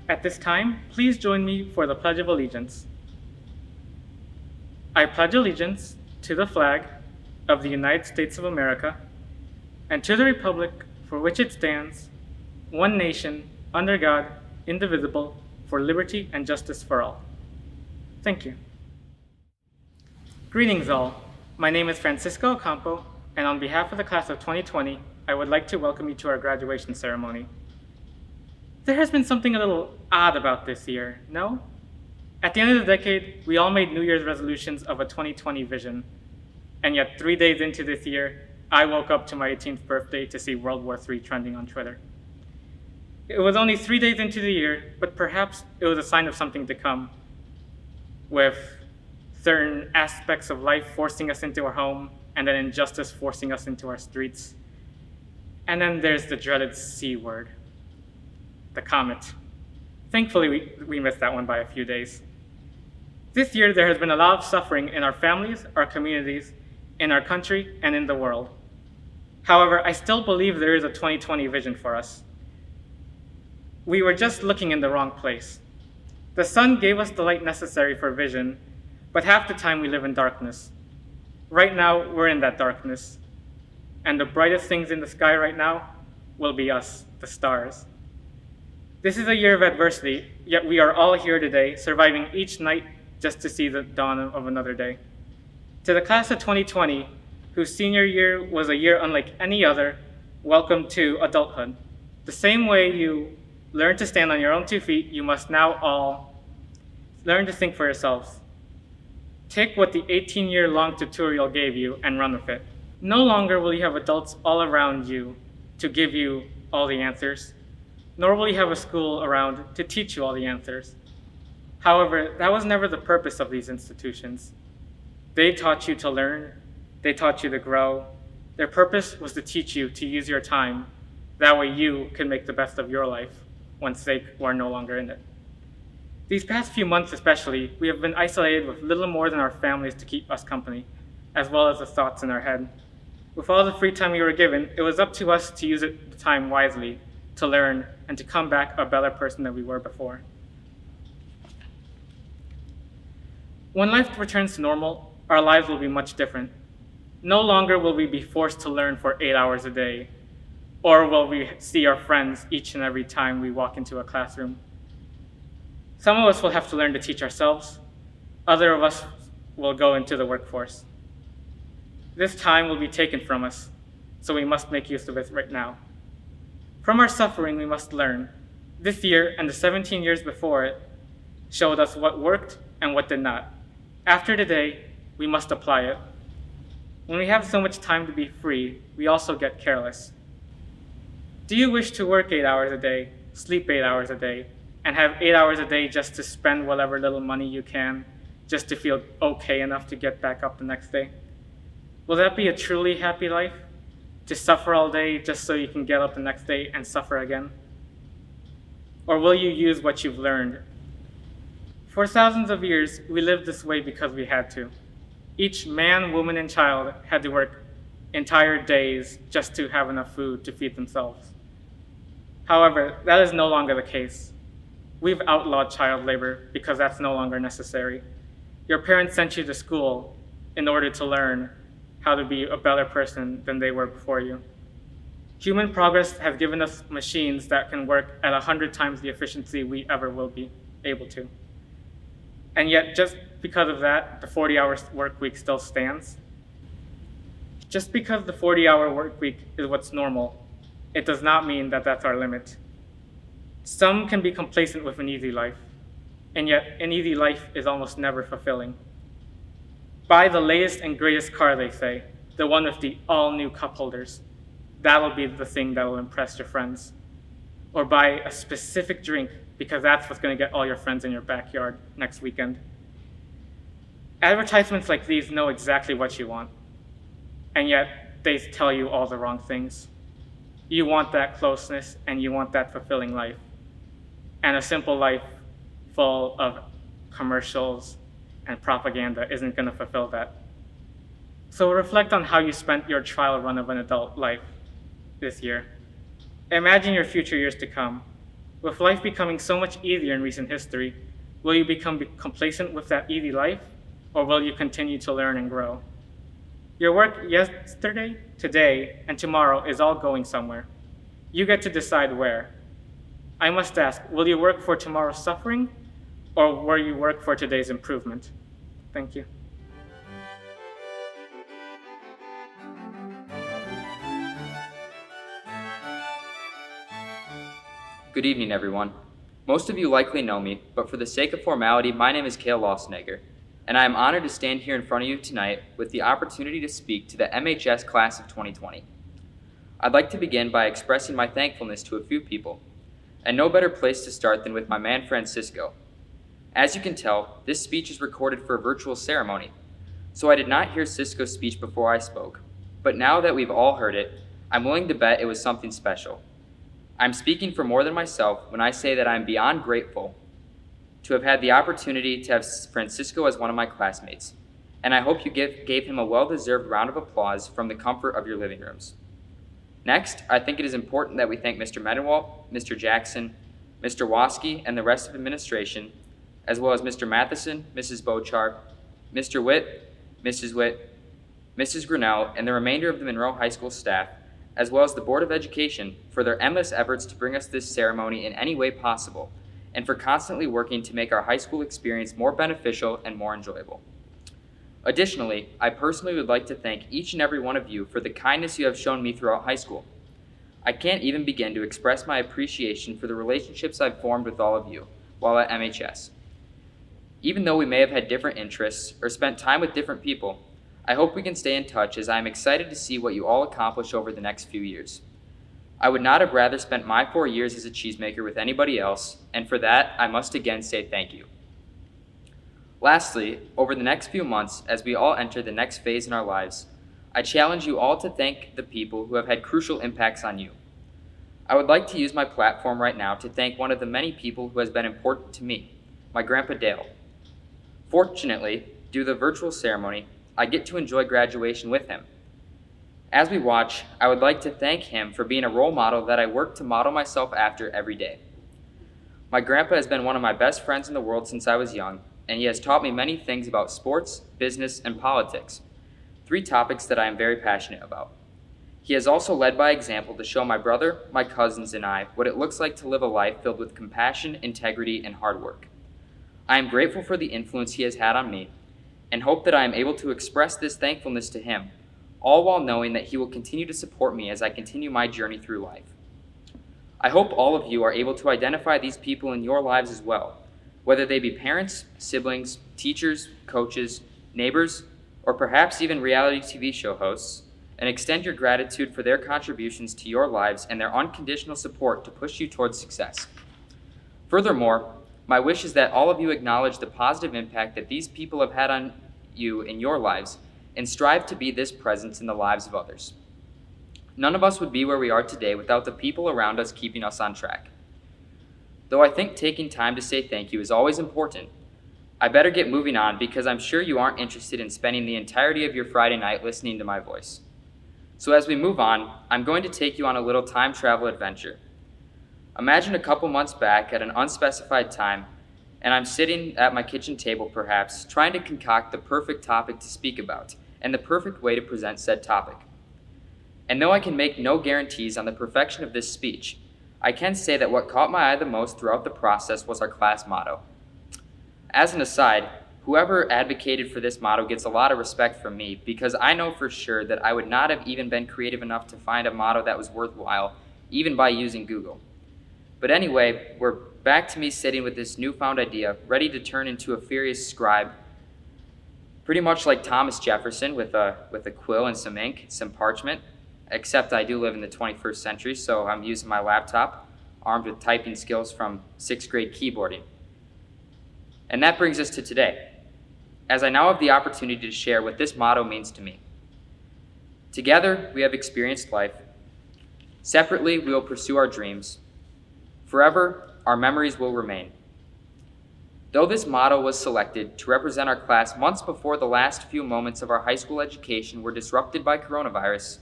At this time, please join me for the Pledge of Allegiance. I pledge allegiance to the flag of the United States of America and to the republic for which it stands, one nation, under God, indivisible, for liberty and justice for all. Thank you. Greetings all. My name is Francisco Ocampo, and on behalf of the class of 2020, I would like to welcome you to our graduation ceremony. There has been something a little odd about this year, no? At the end of the decade, we all made New Year's resolutions of a 2020 vision. And yet 3 days into this year, I woke up to my 18th birthday to see World War III trending on Twitter. It was only 3 days into the year, but perhaps it was a sign of something to come, with certain aspects of life forcing us into our home, and then injustice forcing us into our streets. And then there's the dreaded C word, the comet. Thankfully, we missed that one by a few days. This year, there has been a lot of suffering in our families, our communities, in our country, and in the world. However, I still believe there is a 2020 vision for us. We were just looking in the wrong place. The sun gave us the light necessary for vision, but half the time we live in darkness. Right now, we're in that darkness. And the brightest things in the sky right now will be us, the stars. This is a year of adversity, yet we are all here today, surviving each night just to see the dawn of another day. To the class of 2020, whose senior year was a year unlike any other, welcome to adulthood. The same way you learn to stand on your own 2 feet, you must now all learn to think for yourselves. Take what the 18-year-long tutorial gave you and run with it. No longer will you have adults all around you to give you all the answers, nor will you have a school around to teach you all the answers. However, that was never the purpose of these institutions. They taught you to learn, they taught you to grow. Their purpose was to teach you to use your time. That way you can make the best of your life once they are no longer in it. These past few months especially, we have been isolated with little more than our families to keep us company, as well as the thoughts in our head. With all the free time we were given, it was up to us to use the time wisely, to learn, and to come back a better person than we were before. When life returns to normal, our lives will be much different. No longer will we be forced to learn for 8 hours a day, or will we see our friends each and every time we walk into a classroom. Some of us will have to learn to teach ourselves. Other of us will go into the workforce. This time will be taken from us, so we must make use of it right now. From our suffering, we must learn. This year and the 17 years before it showed us what worked and what did not. After today, we must apply it. When we have so much time to be free, we also get careless. Do you wish to work 8 hours a day, sleep 8 hours a day, and have 8 hours a day just to spend whatever little money you can, just to feel okay enough to get back up the next day? Will that be a truly happy life? To suffer all day just so you can get up the next day and suffer again? Or will you use what you've learned? For thousands of years, we lived this way because we had to. Each man, woman, and child had to work entire days just to have enough food to feed themselves. However, that is no longer the case. We've outlawed child labor because that's no longer necessary. Your parents sent you to school in order to learn how to be a better person than they were before you. Human progress has given us machines that can work at 100 times the efficiency we ever will be able to. And yet, just because of that, the 40-hour work week still stands. Just because the 40-hour work week is what's normal, it does not mean that that's our limit. Some can be complacent with an easy life, and yet an easy life is almost never fulfilling. Buy the latest and greatest car, they say, the one with the all-new cup holders. That'll be the thing that will impress your friends. Or buy a specific drink because that's what's going to get all your friends in your backyard next weekend. Advertisements like these know exactly what you want, and yet they tell you all the wrong things. You want that closeness and you want that fulfilling life, and a simple life full of commercials and propaganda isn't going to fulfill that. So reflect on how you spent your trial run of an adult life this year. Imagine your future years to come. With life becoming so much easier in recent history, will you become complacent with that easy life, or will you continue to learn and grow? Your work yesterday, today, and tomorrow is all going somewhere. You get to decide where. I must ask, will you work for tomorrow's suffering, or will you work for today's improvement? Thank you. Good evening, everyone. Most of you likely know me, but for the sake of formality, my name is Cale Losnegger, and I am honored to stand here in front of you tonight with the opportunity to speak to the MHS class of 2020. I'd like to begin by expressing my thankfulness to a few people, and no better place to start than with my man Francisco. As you can tell, this speech is recorded for a virtual ceremony, so I did not hear Cisco's speech before I spoke, but now that we've all heard it, I'm willing to bet it was something special. I'm speaking for more than myself when I say that I'm beyond grateful to have had the opportunity to have Francisco as one of my classmates, and I hope you gave him a well-deserved round of applause from the comfort of your living rooms. Next, I think it is important that we thank Mr. Medenwalt, Mr. Jackson, Mr. Waske, and the rest of administration, as well as Mr. Matheson, Mrs. Bochar, Mr. Witt, Mrs. Witt, Mrs. Grinnell, and the remainder of the Monroe High School staff, as well as the Board of Education, for their endless efforts to bring us this ceremony in any way possible, and for constantly working to make our high school experience more beneficial and more enjoyable. Additionally, I personally would like to thank each and every one of you for the kindness you have shown me throughout high school. I can't even begin to express my appreciation for the relationships I've formed with all of you while at MHS. Even though we may have had different interests or spent time with different people, I hope we can stay in touch as I am excited to see what you all accomplish over the next few years. I would not have rather spent my 4 years as a cheesemaker with anybody else, and for that, I must again say thank you. Lastly, over the next few months, as we all enter the next phase in our lives, I challenge you all to thank the people who have had crucial impacts on you. I would like to use my platform right now to thank one of the many people who has been important to me, my Grandpa Dale. Fortunately, due to the virtual ceremony, I get to enjoy graduation with him. As we watch, I would like to thank him for being a role model that I work to model myself after every day. My grandpa has been one of my best friends in the world since I was young, and he has taught me many things about sports, business, and politics, 3 topics that I am very passionate about. He has also led by example to show my brother, my cousins, and I what it looks like to live a life filled with compassion, integrity, and hard work. I am grateful for the influence he has had on me, and hope that I am able to express this thankfulness to him, all while knowing that he will continue to support me as I continue my journey through life. I hope all of you are able to identify these people in your lives as well, whether they be parents, siblings, teachers, coaches, neighbors, or perhaps even reality TV show hosts, and extend your gratitude for their contributions to your lives and their unconditional support to push you towards success. Furthermore, my wish is that all of you acknowledge the positive impact that these people have had on you in your lives and strive to be this presence in the lives of others. None of us would be where we are today without the people around us keeping us on track. Though I think taking time to say thank you is always important, I better get moving on because I'm sure you aren't interested in spending the entirety of your Friday night listening to my voice. So as we move on, I'm going to take you on a little time travel adventure. Imagine a couple months back at an unspecified time, and I'm sitting at my kitchen table perhaps, trying to concoct the perfect topic to speak about, and the perfect way to present said topic. And though I can make no guarantees on the perfection of this speech, I can say that what caught my eye the most throughout the process was our class motto. As an aside, whoever advocated for this motto gets a lot of respect from me because I know for sure that I would not have even been creative enough to find a motto that was worthwhile, even by using Google. But anyway, we're back to me sitting with this newfound idea, ready to turn into a furious scribe, pretty much like Thomas Jefferson with a quill and some ink, some parchment, except I do live in the 21st century, so I'm using my laptop, armed with typing skills from 6th grade keyboarding. And that brings us to today, as I now have the opportunity to share what this motto means to me. Together, we have experienced life. Separately, we will pursue our dreams. Forever, our memories will remain. Though this motto was selected to represent our class months before the last few moments of our high school education were disrupted by coronavirus,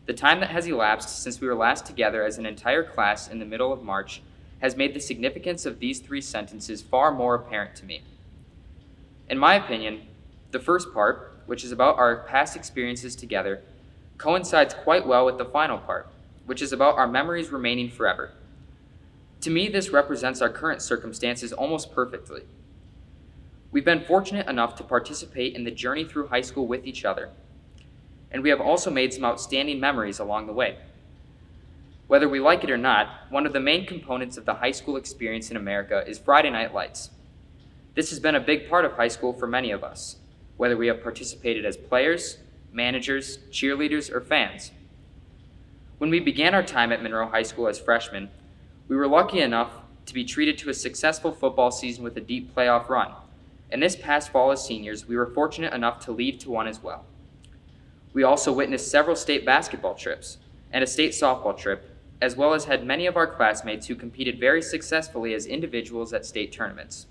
the time that has elapsed since we were last together as an entire class in the middle of March has made the significance of these 3 sentences far more apparent to me. In my opinion, the first part, which is about our past experiences together, coincides quite well with the final part, which is about our memories remaining forever. To me, this represents our current circumstances almost perfectly. We've been fortunate enough to participate in the journey through high school with each other, and we have also made some outstanding memories along the way. Whether we like it or not, one of the main components of the high school experience in America is Friday night lights. This has been a big part of high school for many of us, whether we have participated as players, managers, cheerleaders, or fans. When we began our time at Monroe High School as freshmen, we were lucky enough to be treated to a successful football season with a deep playoff run, and this past fall as seniors, we were fortunate enough to leave to one as well. We also witnessed several state basketball trips and a state softball trip, as well as had many of our classmates who competed very successfully as individuals at state tournaments.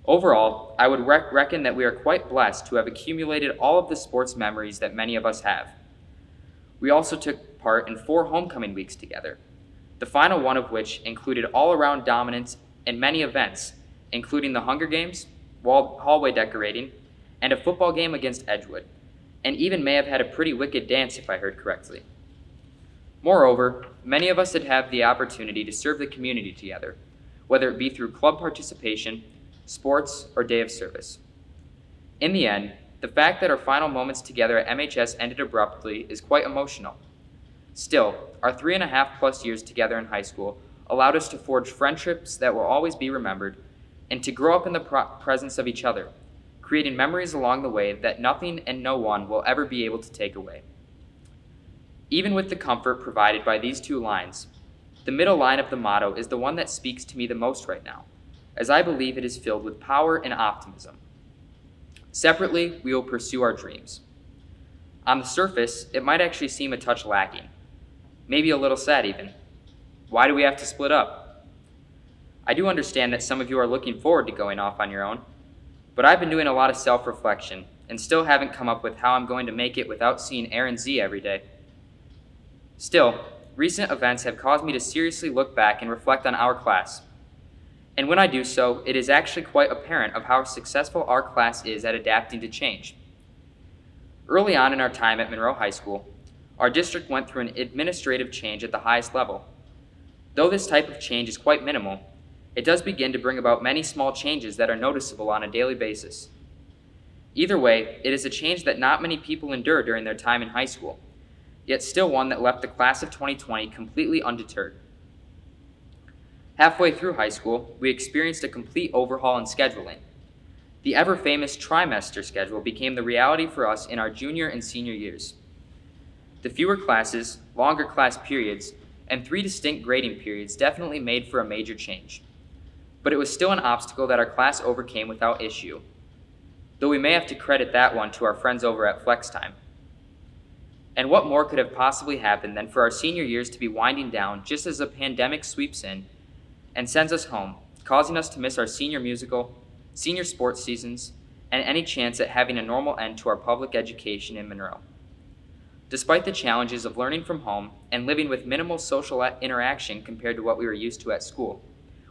Overall, I would reckon that we are quite blessed to have accumulated all of the sports memories that many of us have. We also took part in 4 homecoming weeks together, the final one of which included all-around dominance in many events, including the Hunger Games, hallway decorating, and a football game against Edgewood, and even may have had a pretty wicked dance if I heard correctly. Moreover, many of us had had the opportunity to serve the community together, whether it be through club participation, sports, or day of service. In the end, the fact that our final moments together at MHS ended abruptly is quite emotional. Still, our 3.5+ years together in high school allowed us to forge friendships that will always be remembered and to grow up in the presence of each other, creating memories along the way that nothing and no one will ever be able to take away. Even with the comfort provided by these 2 lines, the middle line of the motto is the one that speaks to me the most right now, as I believe it is filled with power and optimism. Separately, we will pursue our dreams. On the surface, it might actually seem a touch lacking, maybe a little sad even. Why do we have to split up? I do understand that some of you are looking forward to going off on your own, but I've been doing a lot of self-reflection and still haven't come up with how I'm going to make it without seeing Aaron Z every day. Still, recent events have caused me to seriously look back and reflect on our class. And when I do so, it is actually quite apparent of how successful our class is at adapting to change. Early on in our time at Monroe High School, our district went through an administrative change at the highest level. Though this type of change is quite minimal, it does begin to bring about many small changes that are noticeable on a daily basis. Either way, it is a change that not many people endure during their time in high school, yet still one that left the class of 2020 completely undeterred. Halfway through high school, we experienced a complete overhaul in scheduling. The ever-famous trimester schedule became the reality for us in our junior and senior years. The fewer classes, longer class periods, and 3 distinct grading periods definitely made for a major change. But it was still an obstacle that our class overcame without issue, though we may have to credit that one to our friends over at Flex Time. And what more could have possibly happened than for our senior years to be winding down just as a pandemic sweeps in and sends us home, causing us to miss our senior musical, senior sports seasons, and any chance at having a normal end to our public education in Monroe. Despite the challenges of learning from home and living with minimal social interaction compared to what we were used to at school,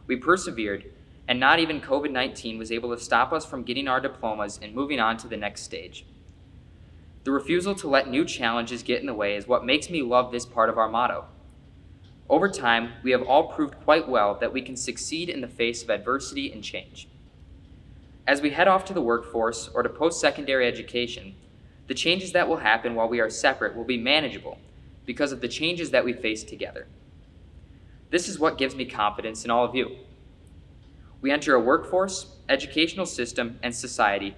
we persevered, and not even COVID-19 was able to stop us from getting our diplomas and moving on to the next stage. The refusal to let new challenges get in the way is what makes me love this part of our motto. Over time, we have all proved quite well that we can succeed in the face of adversity and change. As we head off to the workforce or to post-secondary education, the changes that will happen while we are separate will be manageable because of the changes that we face together. This is what gives me confidence in all of you. We enter a workforce, educational system, and society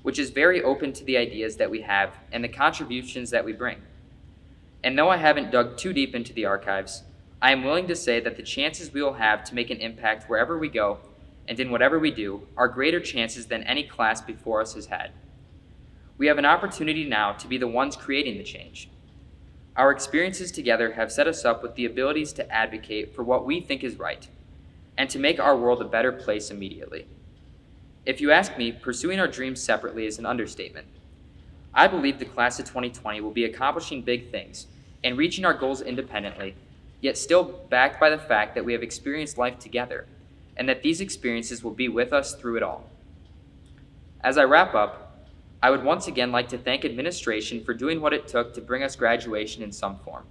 which is very open to the ideas that we have and the contributions that we bring. And though I haven't dug too deep into the archives, I am willing to say that the chances we will have to make an impact wherever we go and in whatever we do are greater chances than any class before us has had. We have an opportunity now to be the ones creating the change. Our experiences together have set us up with the abilities to advocate for what we think is right and to make our world a better place immediately. If you ask me, pursuing our dreams separately is an understatement. I believe the class of 2020 will be accomplishing big things and reaching our goals independently, yet still backed by the fact that we have experienced life together, and that these experiences will be with us through it all. As I wrap up, I would once again like to thank administration for doing what it took to bring us graduation in some form.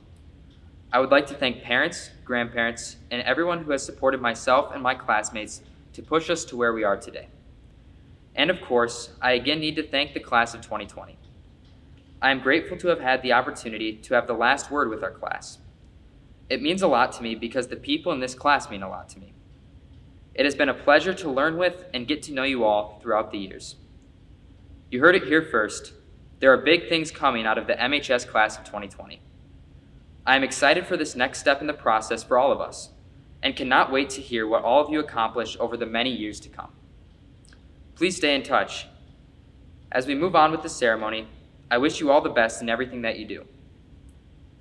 I would like to thank parents, grandparents, and everyone who has supported myself and my classmates to push us to where we are today. And of course, I again need to thank the class of 2020. I am grateful to have had the opportunity to have the last word with our class. It means a lot to me because the people in this class mean a lot to me. It has been a pleasure to learn with and get to know you all throughout the years. You heard it here first. There are big things coming out of the MHS class of 2020. I am excited for this next step in the process for all of us, and cannot wait to hear what all of you accomplish over the many years to come. Please stay in touch. As we move on with the ceremony, I wish you all the best in everything that you do.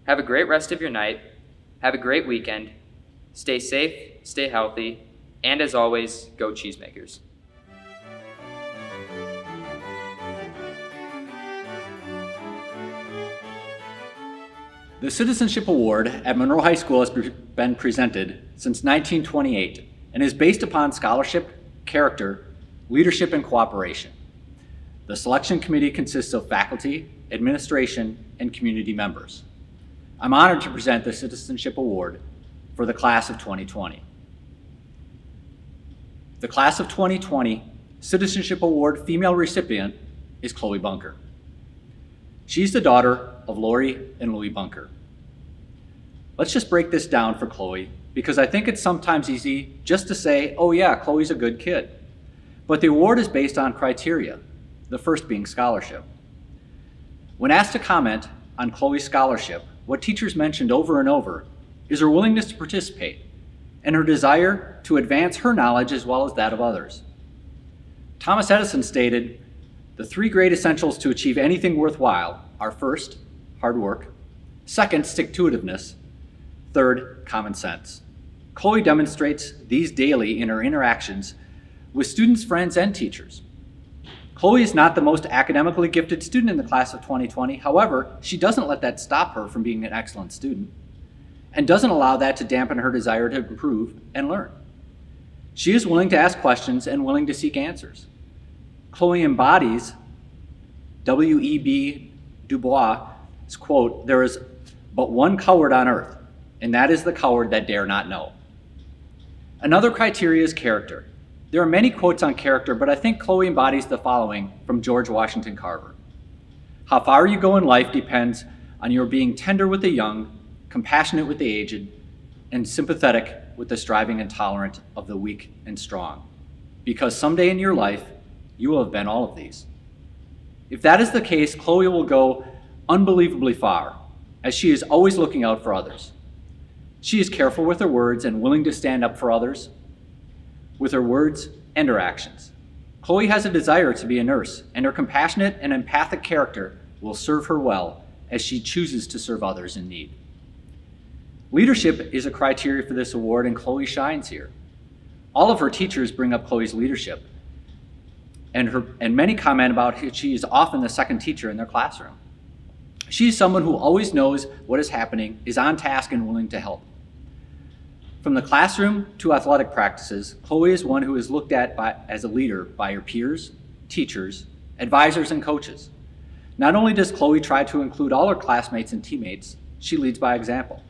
Have a great rest of your night. Have a great weekend. Stay safe, stay healthy, and as always, go Cheesemakers. The Citizenship Award at Monroe High School has been presented since 1928 and is based upon scholarship, character, leadership, and cooperation. The selection committee consists of faculty, administration, and community members. I'm honored to present the Citizenship Award for the class of 2020. The class of 2020 Citizenship Award female recipient is Chloe Bunker. She's the daughter of Lori and Louis Bunker. Let's just break this down for Chloe because I think it's sometimes easy just to say, oh yeah, Chloe's a good kid. But the award is based on criteria, the first being scholarship. When asked to comment on Chloe's scholarship, what teachers mentioned over and over is her willingness to participate and her desire to advance her knowledge as well as that of others. Thomas Edison stated, "The three great essentials to achieve anything worthwhile are first, hard work, second, stick-to-itiveness, third, common sense." Chloe demonstrates these daily in her interactions with students, friends, and teachers. Chloe is not the most academically gifted student in the class of 2020. However, she doesn't let that stop her from being an excellent student and doesn't allow that to dampen her desire to improve and learn. She is willing to ask questions and willing to seek answers. Chloe embodies W.E.B. Du Bois' quote, "There is but one coward on earth, and that is the coward that dare not know." Another criteria is character. There are many quotes on character, but I think Chloe embodies the following from George Washington Carver. "How far you go in life depends on your being tender with the young, compassionate with the aged, and sympathetic with the striving and tolerant of the weak and strong. Because someday in your life, you will have been all of these." If that is the case, Chloe will go unbelievably far, as she is always looking out for others. She is careful with her words and willing to stand up for others, with her words and her actions. Chloe has a desire to be a nurse, and her compassionate and empathic character will serve her well as she chooses to serve others in need. Leadership is a criteria for this award, and Chloe shines here. All of her teachers bring up Chloe's leadership, and many comment about how she is often the second teacher in their classroom. She is someone who always knows what is happening, is on task, and willing to help. From the classroom to athletic practices, Chloe is one who is looked at as a leader by her peers, teachers, advisors, and coaches. Not only does Chloe try to include all her classmates and teammates, she leads by example.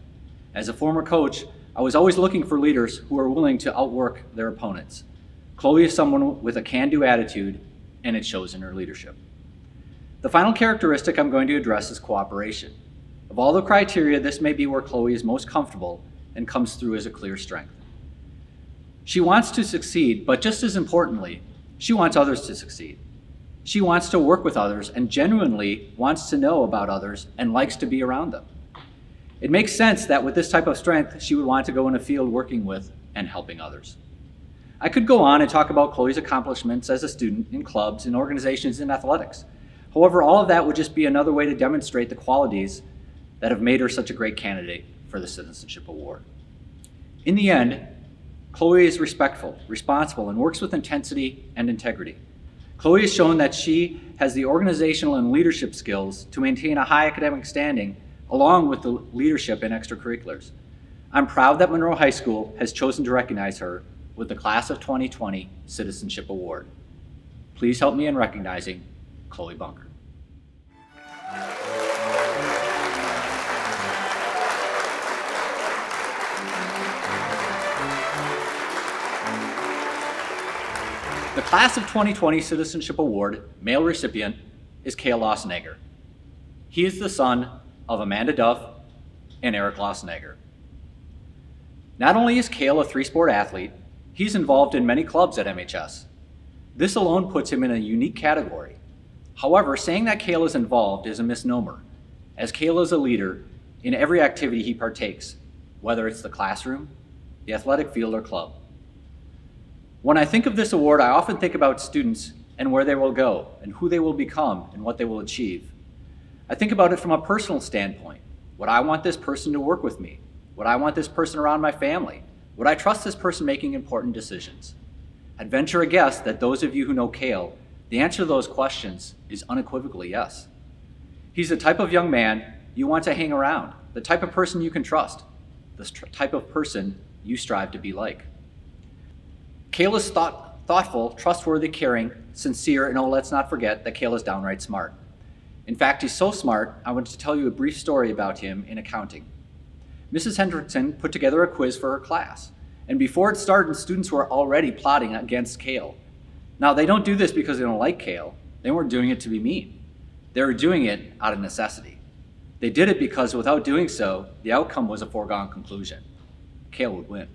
As a former coach, I was always looking for leaders who are willing to outwork their opponents. Chloe is someone with a can-do attitude, and it shows in her leadership. The final characteristic I'm going to address is cooperation. Of all the criteria, this may be where Chloe is most comfortable and comes through as a clear strength. She wants to succeed, but just as importantly, she wants others to succeed. She wants to work with others and genuinely wants to know about others and likes to be around them. It makes sense that with this type of strength, she would want to go in a field working with and helping others. I could go on and talk about Chloe's accomplishments as a student in clubs, in organizations, and athletics. However, all of that would just be another way to demonstrate the qualities that have made her such a great candidate for the Citizenship Award. In the end, Chloe is respectful, responsible, and works with intensity and integrity. Chloe has shown that she has the organizational and leadership skills to maintain a high academic standing along with the leadership and extracurriculars. I'm proud that Monroe High School has chosen to recognize her with the Class of 2020 Citizenship Award. Please help me in recognizing Chloe Bunker. The Class of 2020 Citizenship Award male recipient is Cale Lossenegger. He is the son of Amanda Duff and Eric Lossenegger. Not only is Cale a three-sport athlete, he's involved in many clubs at MHS. This alone puts him in a unique category. However, saying that Cale is involved is a misnomer, as Cale is a leader in every activity he partakes, whether it's the classroom, the athletic field, or club. When I think of this award, I often think about students and where they will go, and who they will become, and what they will achieve. I think about it from a personal standpoint. Would I want this person to work with me? Would I want this person around my family? Would I trust this person making important decisions? I'd venture a guess that those of you who know Cale, the answer to those questions is unequivocally yes. He's the type of young man you want to hang around, the type of person you can trust, the type of person you strive to be like. Cale is thoughtful, trustworthy, caring, sincere, and let's not forget that Cale is downright smart. In fact, he's so smart, I want to tell you a brief story about him in accounting. Mrs. Hendrickson put together a quiz for her class, and before it started, students were already plotting against Cale. Now, they don't do this because they don't like Cale. They weren't doing it to be mean. They were doing it out of necessity. They did it because without doing so, the outcome was a foregone conclusion. Cale would win.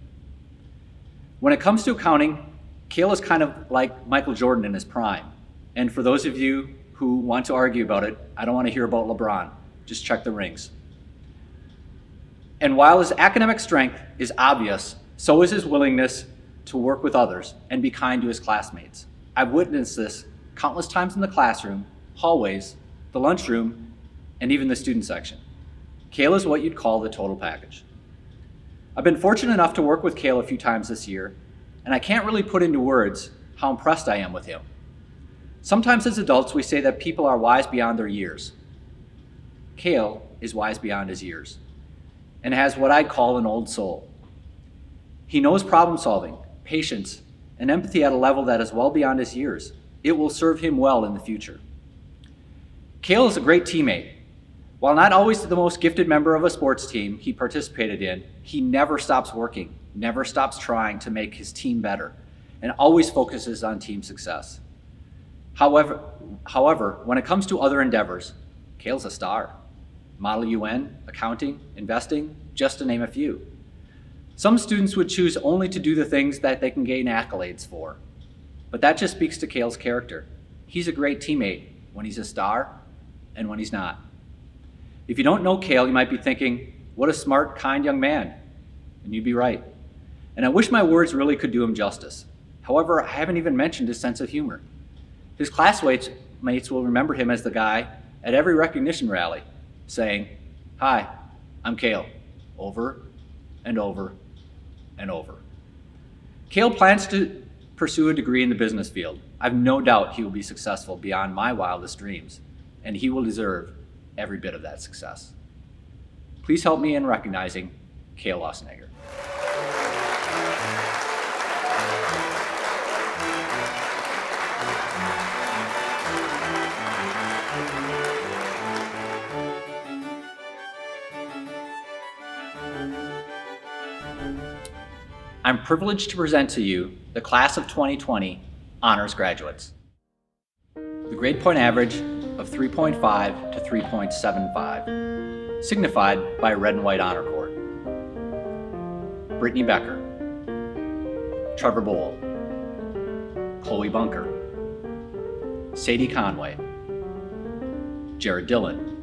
When it comes to accounting, Cale is kind of like Michael Jordan in his prime. And for those of you who want to argue about it, I don't want to hear about LeBron. Just check the rings. And while his academic strength is obvious, so is his willingness to work with others and be kind to his classmates. I've witnessed this countless times in the classroom, hallways, the lunchroom, and even the student section. Cale is what you'd call the total package. I've been fortunate enough to work with Cale a few times this year, and I can't really put into words how impressed I am with him. Sometimes as adults, we say that people are wise beyond their years. Cale is wise beyond his years, and has what I'd call an old soul. He knows problem solving, patience, and empathy at a level that is well beyond his years. It will serve him well in the future. Cale is a great teammate. While not always the most gifted member of a sports team he participated in, he never stops working, never stops trying to make his team better, and always focuses on team success. However, when it comes to other endeavors, Cale's a star. Model UN, accounting, investing, just to name a few. Some students would choose only to do the things that they can gain accolades for, but that just speaks to Cale's character. He's a great teammate when he's a star and when he's not. If you don't know Cale, you might be thinking, what a smart, kind young man. And you'd be right. And I wish my words really could do him justice. However, I haven't even mentioned his sense of humor. His classmates will remember him as the guy at every recognition rally saying, "Hi, I'm Cale," over and over and over. Cale plans to pursue a degree in the business field. I've no doubt he will be successful beyond my wildest dreams, and he will deserve every bit of that success. Please help me in recognizing Cale Lossenegger. I'm privileged to present to you the Class of 2020 Honors Graduates. The grade point average of 3.5 to 3.75, signified by a red and white honor cord. Brittany Becker, Trevor Bowl, Chloe Bunker, Sadie Conway, Jared Dillon,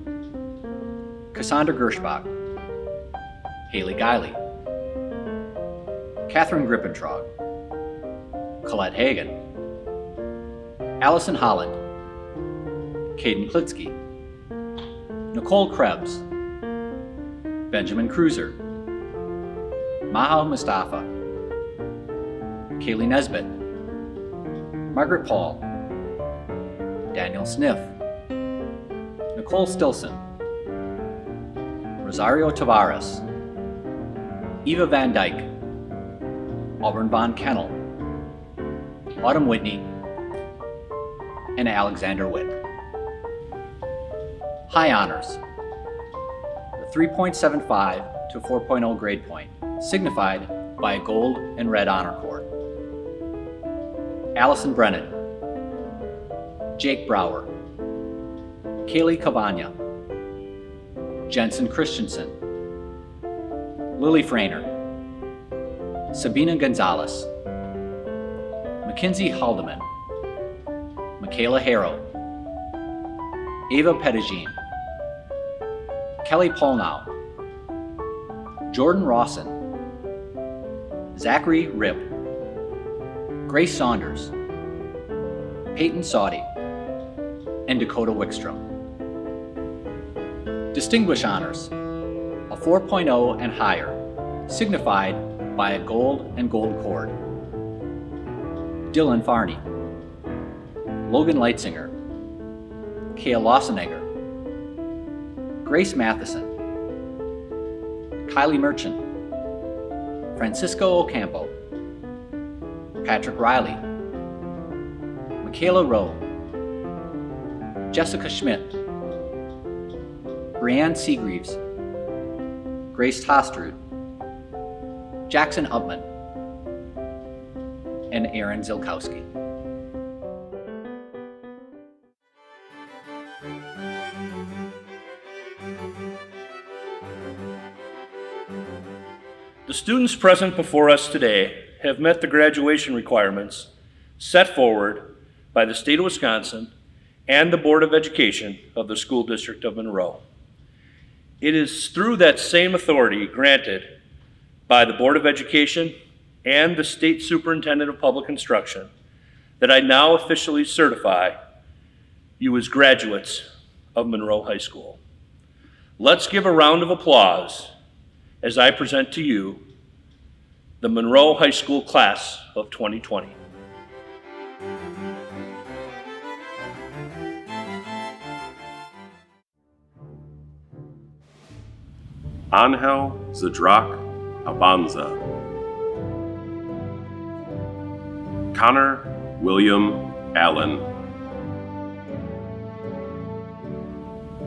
Cassandra Gershbach, Haley Guiley, Catherine Grippentrog, Colette Hagan, Allison Holland, Caden Klitsky, Nicole Krebs, Benjamin Cruiser, Maha Mustafa, Kaylee Nesbitt, Margaret Paul, Daniel Sniff, Nicole Stilson, Rosario Tavares, Eva Van Dyke, Auburn Von Kennel, Autumn Whitney, and Alexander Witt. High honors. The 3.75 to 4.0 grade point, signified by a gold and red honor cord. Allison Brennan, Jake Brower, Kaylee Cavagna, Jensen Christensen, Lily Frainer, Sabina Gonzalez, Mackenzie Haldeman, Michaela Harrow, Ava Pettigene, Kelly Polnow, Jordan Rawson, Zachary Ripp, Grace Saunders, Peyton Sauty, and Dakota Wickstrom. Distinguished honors, a 4.0 and higher, signified by a gold and gold cord. Dylan Farney, Logan Leitzinger, Kaya Lossenegger, Grace Matheson, Kylie Merchant, Francisco Ocampo, Patrick Riley, Michaela Rowe, Jessica Schmidt, Brianne Seagreaves, Grace Tostrud, Jackson Upman, and Aaron Zilkowski. The students present before us today have met the graduation requirements set forward by the state of Wisconsin and the Board of Education of the School District of Monroe. It is through that same authority granted by the Board of Education and the State Superintendent of Public Instruction that I now officially certify you as graduates of Monroe High School. Let's give a round of applause as I present to you the Monroe High School class of 2020. Angel Zadrak Abanza, Connor William Allen,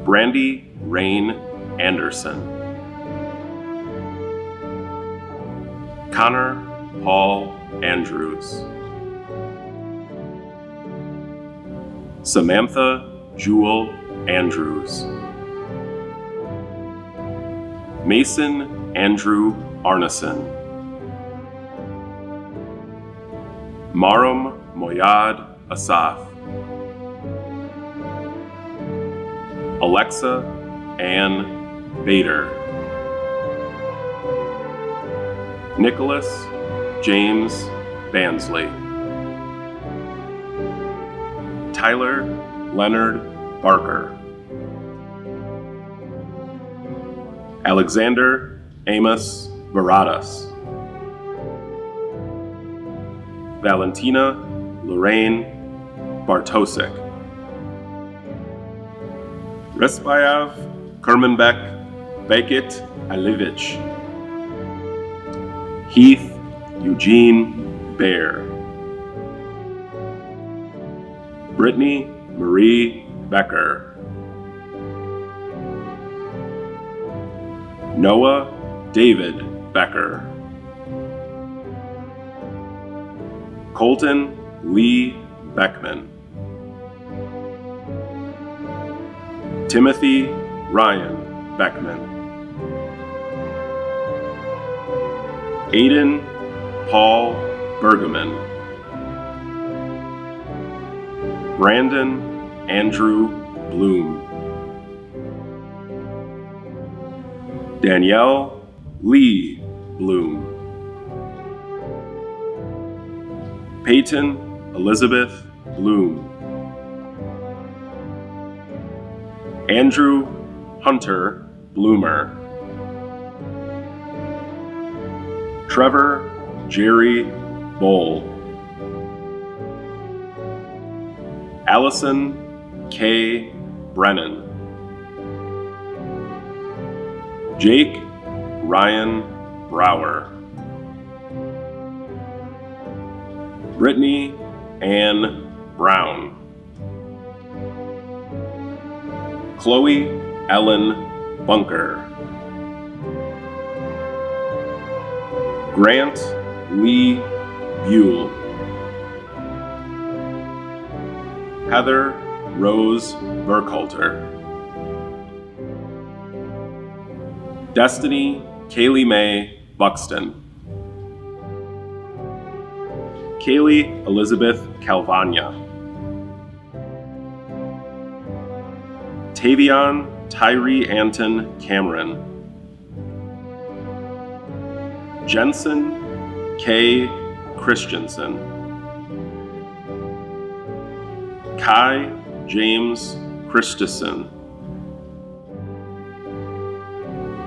Brandy Rain Anderson, Connor Paul Andrews, Samantha Jewel Andrews, Mason Andrew Arneson, Marum Moyad Asaf, Alexa Ann Bader, Nicholas James Bansley, Tyler Leonard Barker, Alexander Amos Baradas, Valentina Lorraine Bartosik, Respayav Kermanbek Bekit Alivich, Heath Eugene Baer, Brittany Marie Becker, Noah David Becker, Colton Lee Beckman, Timothy Ryan Beckman, Aiden Paul Bergman, Brandon Andrew Bloom, Danielle Lee Bloom, Peyton Elizabeth Bloom, Andrew Hunter Bloomer, Trevor Jerry Bowl, Allison K. Brennan, Jake Ryan Brower. Brittany Ann Brown. Chloe Ellen Bunker. Grant Lee Buell. Heather Rose Burkhalter. Destiny Kaylee Mae Buxton. Kaylee Elizabeth Calvania. Tavion Tyree Anton Cameron. Jensen K. Christensen. Kai James Christensen.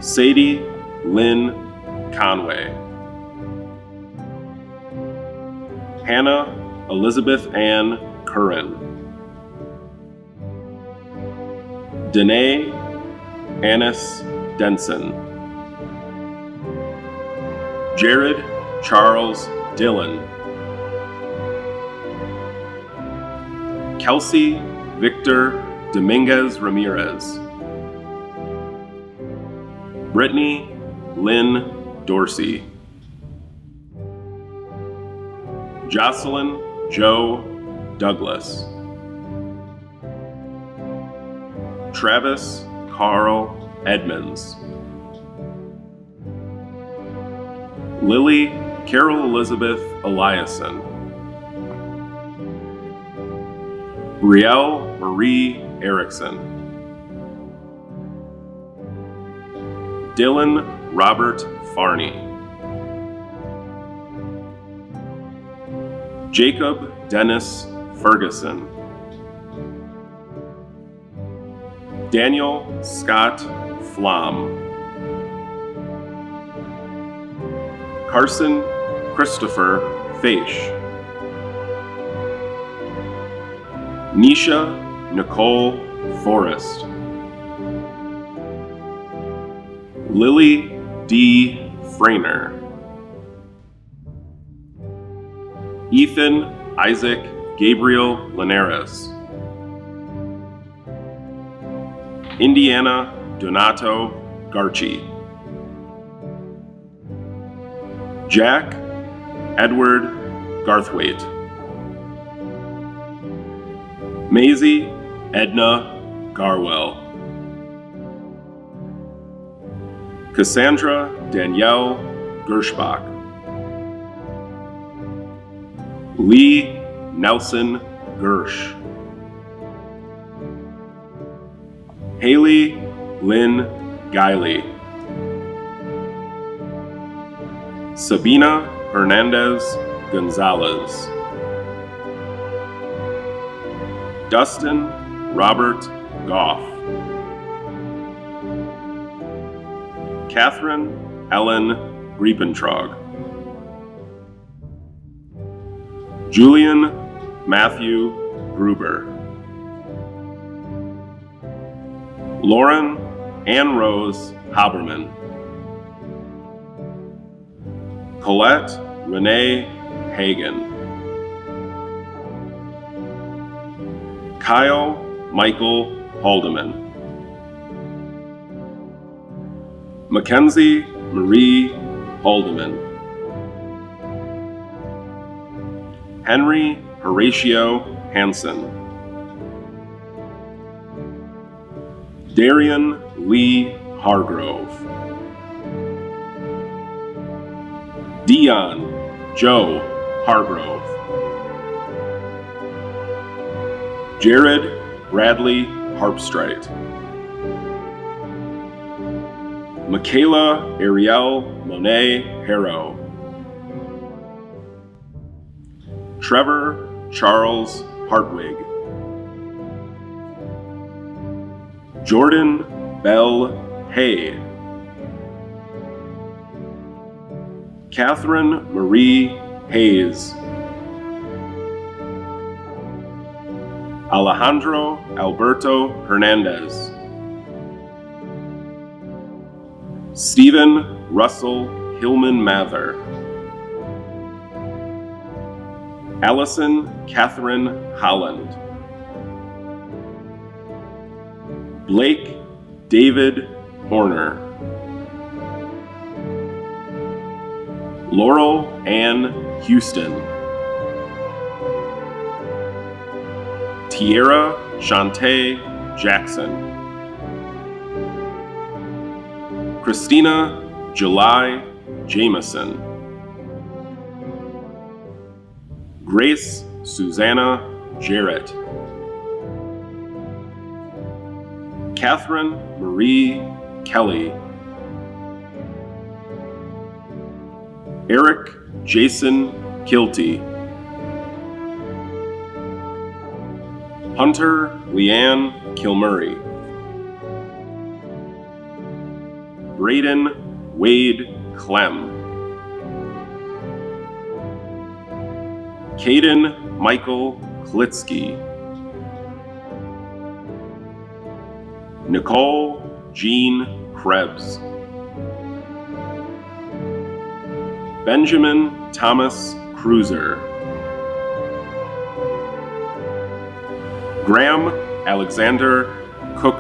Sadie Lynn Conway. Hannah Elizabeth Ann Curran. Danae Annis Denson. Jared Charles Dillon. Kelsey Victor Dominguez Ramirez. Brittany Lynn Dorsey. Jocelyn Joe Douglas. Travis Carl Edmonds. Lily Carol Elizabeth Eliason. Brielle Marie Erickson. Dylan Robert Farney. Jacob Dennis Ferguson. Daniel Scott Flom. Carson Christopher Faish. Nisha Nicole Forrest. Lily D. Frainer. Ethan Isaac Gabriel Linares. Indiana Donato Garchi. Jack Edward Garthwaite. Maisie Edna Garwell. Cassandra Danielle Gershbach. Lee Nelson Gersh. Haley Lynn Guiley. Sabina Hernandez Gonzalez. Dustin Robert Goff. Catherine Ellen Griepentrog. Julian Matthew Gruber. Lauren Ann Rose Haberman. Colette Renee Hagan. Kyle Michael Haldeman. Mackenzie Marie Haldeman. Henry Horatio Hansen. Darian Lee Hargrove. Dion Joe Hargrove. Jared Bradley Harpstrite. Michaela Ariel Monet Harrow. Trevor Charles Hartwig. Jordan Bell Hay. Catherine Marie Hayes. Alejandro Alberto Hernandez. Stephen Russell Hillman Mather. Allison Catherine Holland. Blake David Horner. Laurel Ann Houston. Tierra Shantae Jackson. Christina July Jameson. Grace Susanna Jarrett. Catherine Marie Kelly. Eric Jason Kilty. Hunter Leanne Kilmurray. Braden Wade Clem. Caden Michael Klitsky. Nicole Jean Krebs. Benjamin Thomas Cruiser. Graham Alexander Cook.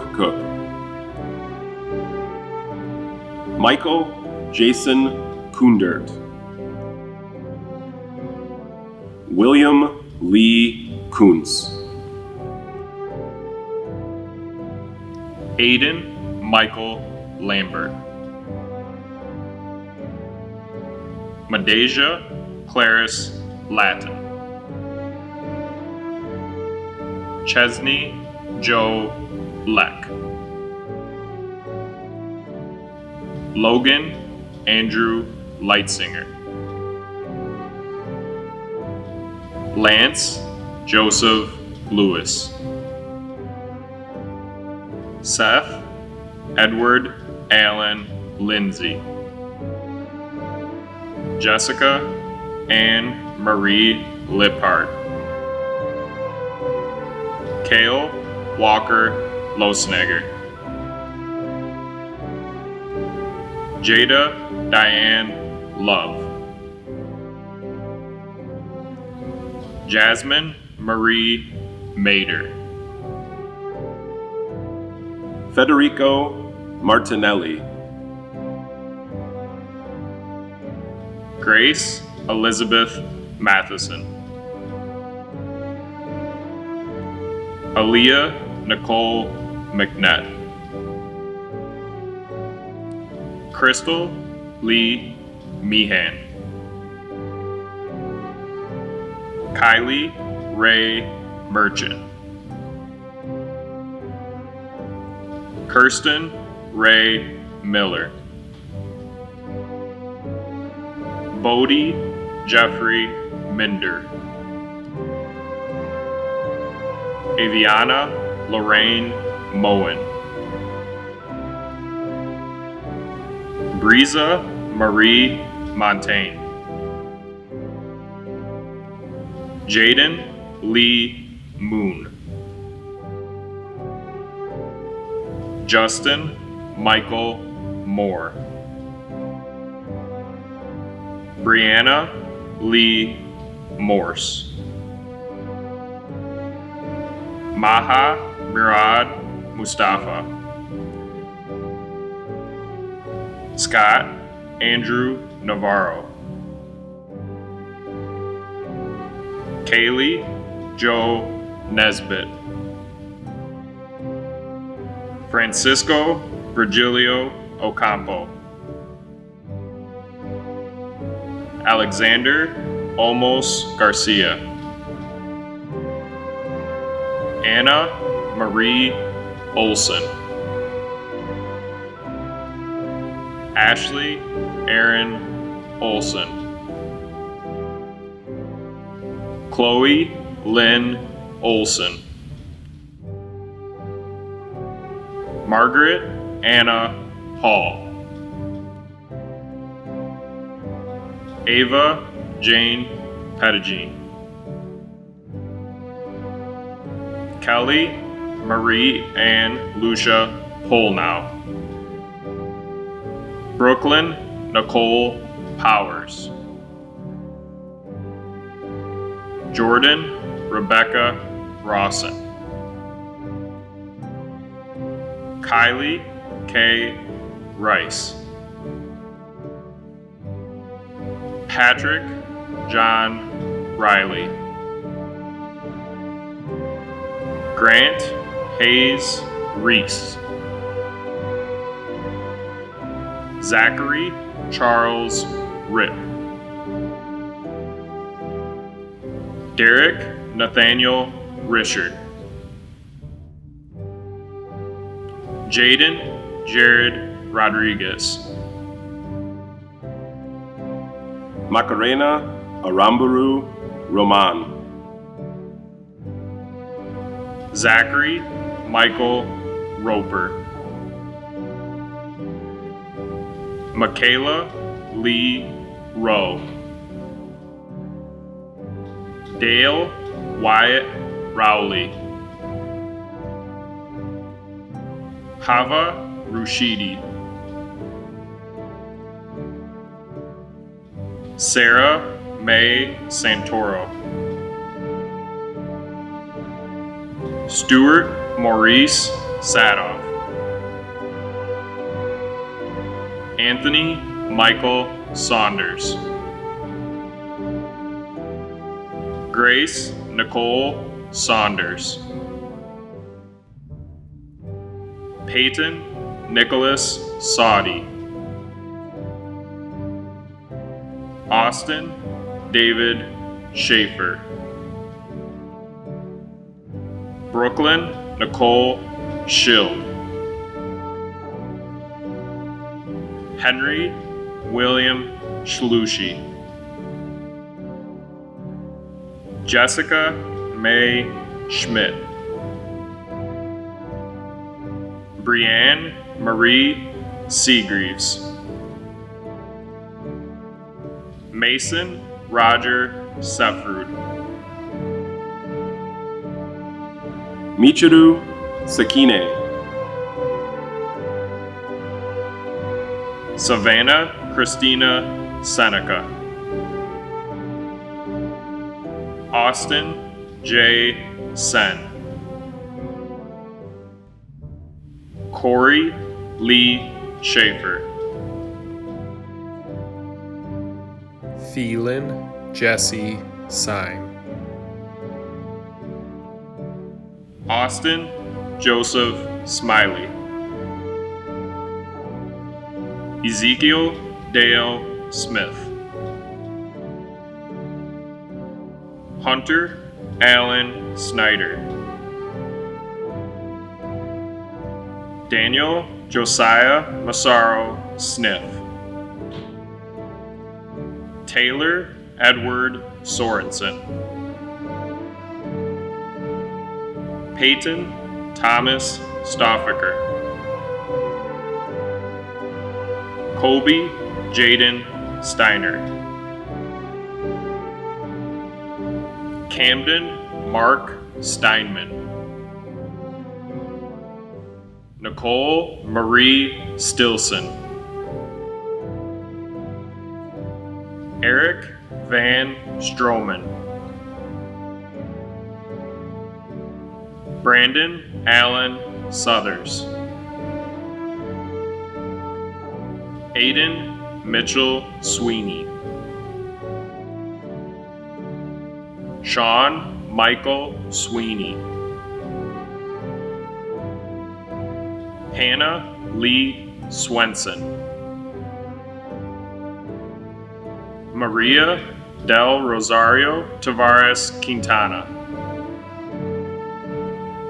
Michael Jason Kundert. William Lee Kuntz. Aiden Michael Lambert. Medeja Clarice Latin. Chesney Joe Leck. Logan Andrew Leitzinger. Lance Joseph Lewis. Seth Edward Allen Lindsay. Jessica Anne Marie Liphart. Kale Walker Losnegger. Jada Diane Love. Jasmine Marie Mader. Federico Martinelli. Grace Elizabeth Matheson. Aaliyah Nicole McNett. Crystal Lee Meehan. Kylie Ray Merchant. Kirsten Ray Miller. Bodie Jeffrey Minder. Aviana Lorraine Moen. Breeza Marie Montaigne. Jaden Lee Moon. Justin Michael Moore. Brianna Lee Morse. Maha Murad Mustafa. Scott Andrew Navarro. Kaylee Joe Nesbitt. Francisco Virgilio Ocampo. Alexander Olmos Garcia. Anna Marie Olson. Ashley Aaron Olson. Chloe Lynn Olson. Margaret Anna Hall. Ava Jane Pettigene. Kelly Marie Ann Lucia Polnow. Brooklyn Nicole Powers. Jordan Rebecca Rawson. Kylie K. Rice. Patrick John Riley. Grant Hayes Reese. Zachary Charles Rip. Derek Nathaniel Richard. Jaden Jared Rodriguez. Macarena Aramburu Roman. Zachary Michael Roper. Michaela Lee Rowe. Dale Wyatt Rowley. Hava Rushidi. Sarah May Santoro. Stuart Maurice Sadoff. Anthony Michael Saunders. Grace Nicole Saunders. Peyton Nicholas Saudi. Austin David Schaefer. Brooklyn Nicole Schild. Henry William Schlushi. Jessica May Schmidt. Brianne Marie Seagreaves. Mason Roger Sefrud. Michiru Sakine. Savannah Christina Seneca. Austin J. Sen. Corey Lee Schaefer. Phelan Jesse Syme. Austin Joseph Smiley. Ezekiel Dale Smith. Hunter Allen Snyder. Daniel Josiah Massaro Sniff. Taylor Edward Sorensen. Peyton Thomas Stoffaker. Colby Jaden Steiner. Camden Mark Steinman. Nicole Marie Stilson. Eric Van Stroman. Brandon Allen Southers. Aiden Mitchell Sweeney. Sean Michael Sweeney. Hannah Lee Swenson. Maria Del Rosario Tavares Quintana.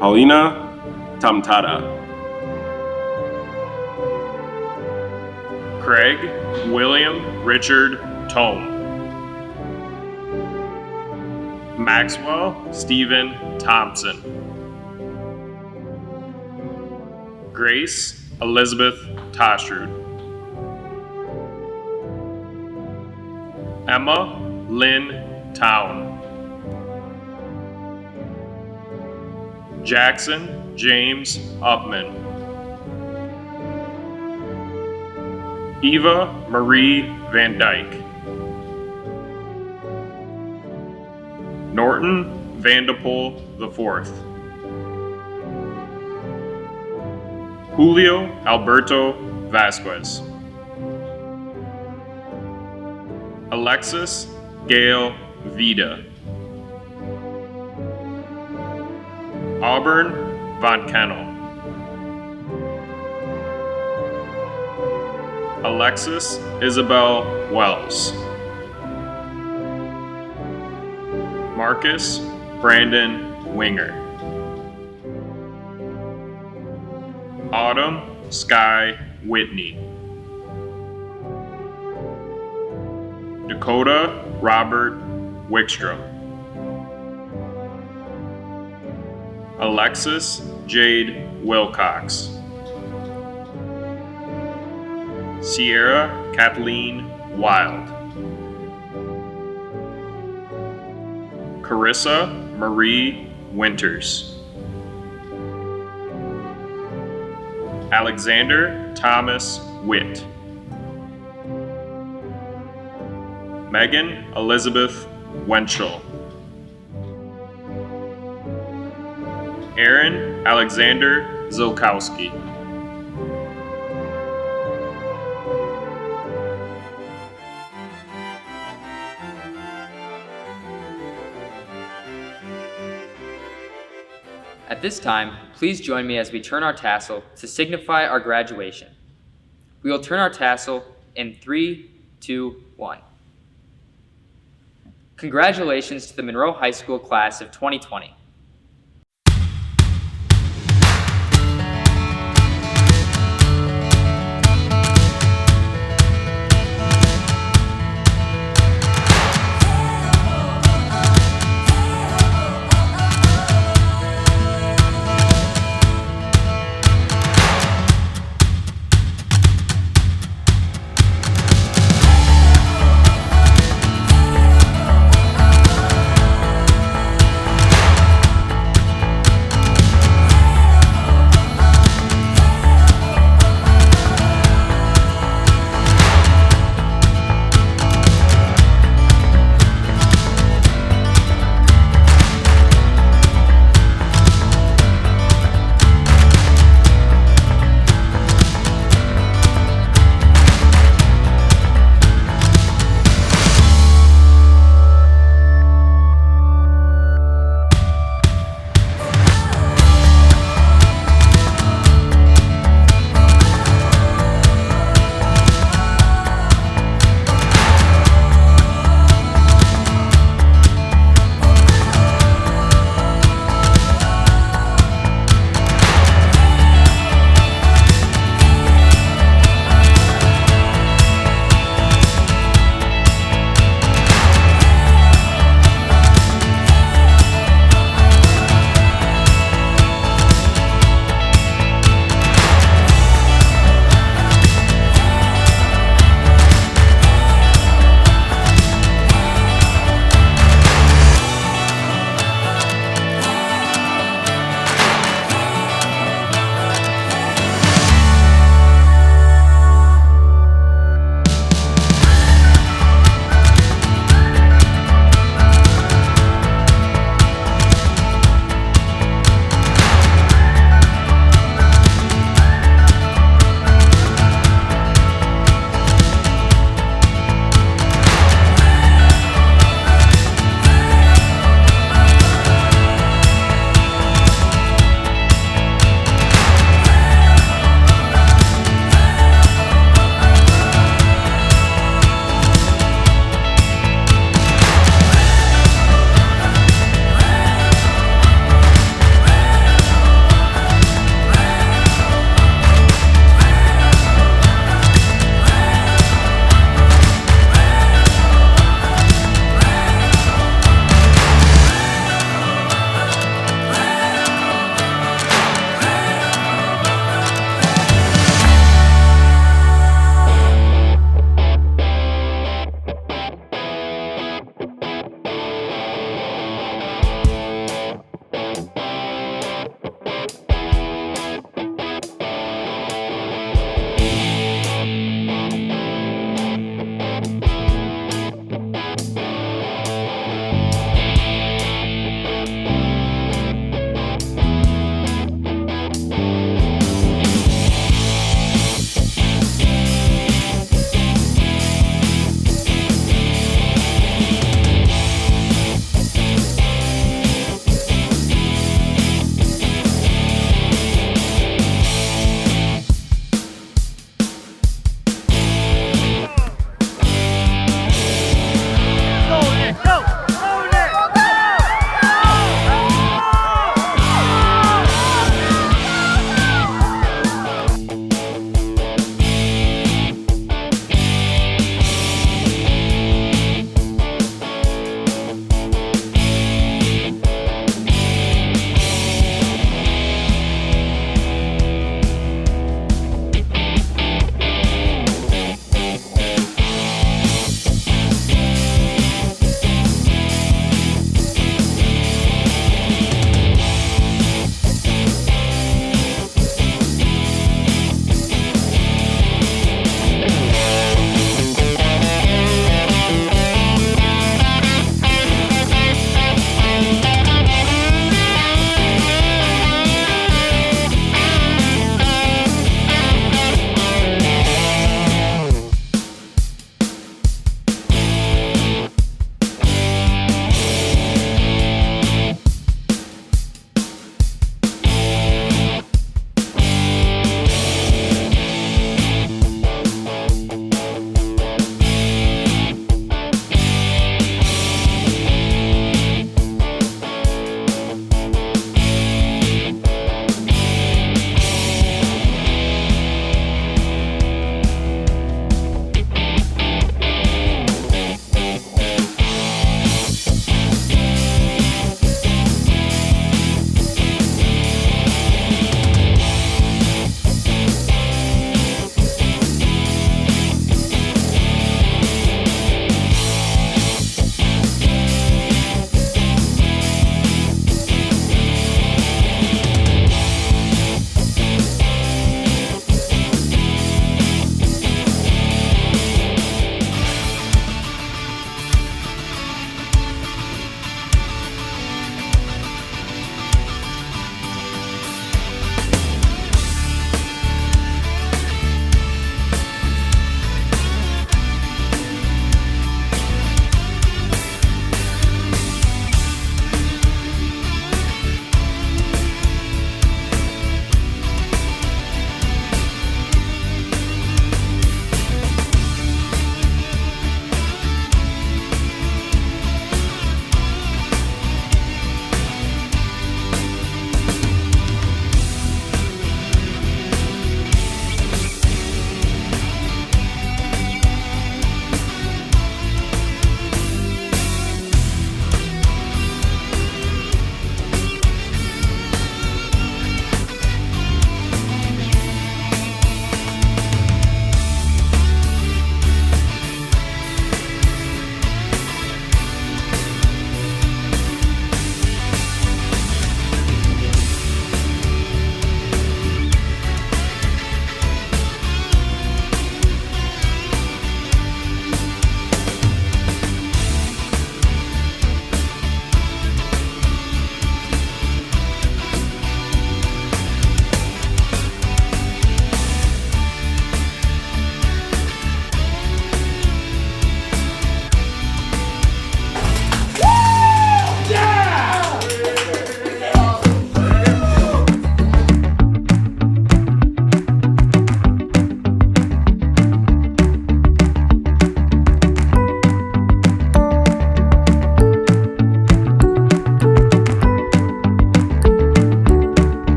Paulina Tamtada. Craig William Richard Tome. Maxwell Stephen Thompson. Grace Elizabeth Toshrud. Emma Lynn Town. Jackson James Upman. Eva Marie Van Dyke. Norton Vanderpool IV. Julio Alberto Vasquez. Alexis Gail Vida. Auburn Von Kennel. Alexis Isabel Wells. Marcus Brandon Winger. Autumn Sky Whitney. Dakota Robert Wickstrom. Alexis Jade Wilcox. Sierra Kathleen Wild. Carissa Marie Winters. Alexander Thomas Witt. Megan Elizabeth Wenschel. Aaron Alexander Zilkowski. At this time, please join me as we turn our tassel to signify our graduation. We will turn our tassel in 3, 2, 1. Congratulations to the Monroe High School class of 2020.